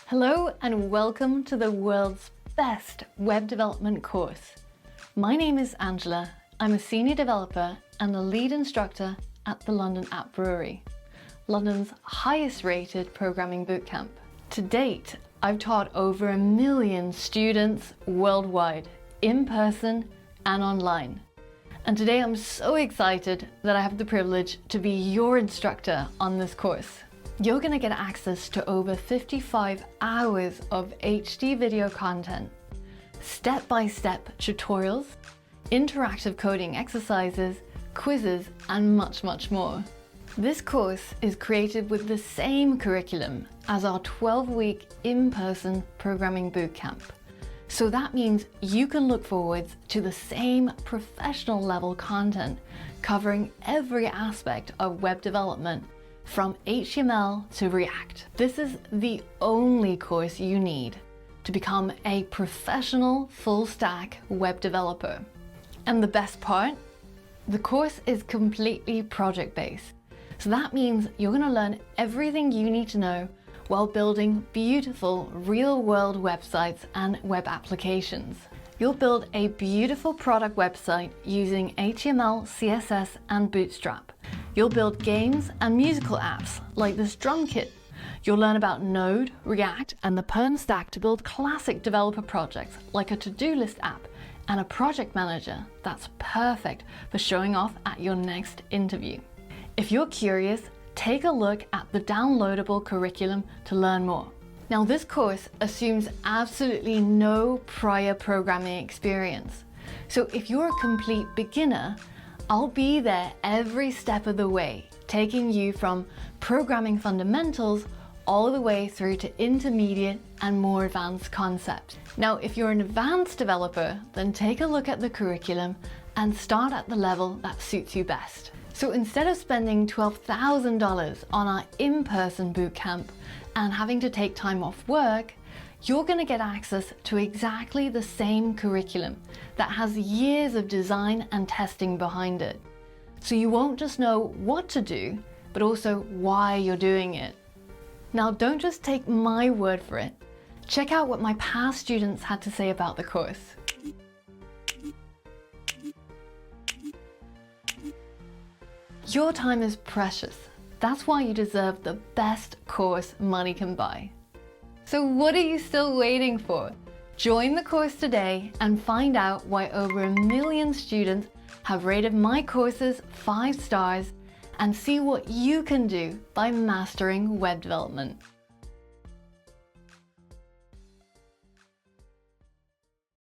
Hello and welcome to the world's best web development course. My name is Angela. I'm a senior developer and the lead instructor at the London App Brewery, London's highest rated programming bootcamp. To date, I've taught over 1 million students worldwide, in person and online. And today I'm so excited that I have the privilege to be your instructor on this course. You're going to get access to over 55 hours of HD video content, step-by-step tutorials, interactive coding exercises, quizzes, and much, much more. This course is created with the same curriculum as our 12-week in-person programming bootcamp. So that means you can look forwards to the same professional level content covering every aspect of web development, from HTML to React. This is the only course you need to become a professional full-stack web developer. And the best part? The course is completely project-based. So that means you're going to learn everything you need to know while building beautiful real-world websites and web applications. You'll build a beautiful product website using HTML, CSS, and Bootstrap. You'll build games and musical apps like this drum kit. You'll learn about Node, React, and the Perm stack to build classic developer projects like a to-do list app and a project manager that's perfect for showing off at your next interview. If you're curious, take a look at the downloadable curriculum to learn more. Now, this course assumes absolutely no prior programming experience. So if you're a complete beginner, I'll be there every step of the way, taking you from programming fundamentals all the way through to intermediate and more advanced concepts. Now, if you're an advanced developer, then take a look at the curriculum and start at the level that suits you best. So instead of spending $12,000 on our in-person bootcamp and having to take time off work, you're going to get access to exactly the same curriculum that has years of design and testing behind it. So you won't just know what to do, but also why you're doing it. Now, don't just take my word for it. Check out what my past students had to say about the course. Your time is precious. That's why you deserve the best course money can buy. So what are you still waiting for? Join the course today and find out why over 1 million students have rated my courses 5 stars, and see what you can do by mastering web development.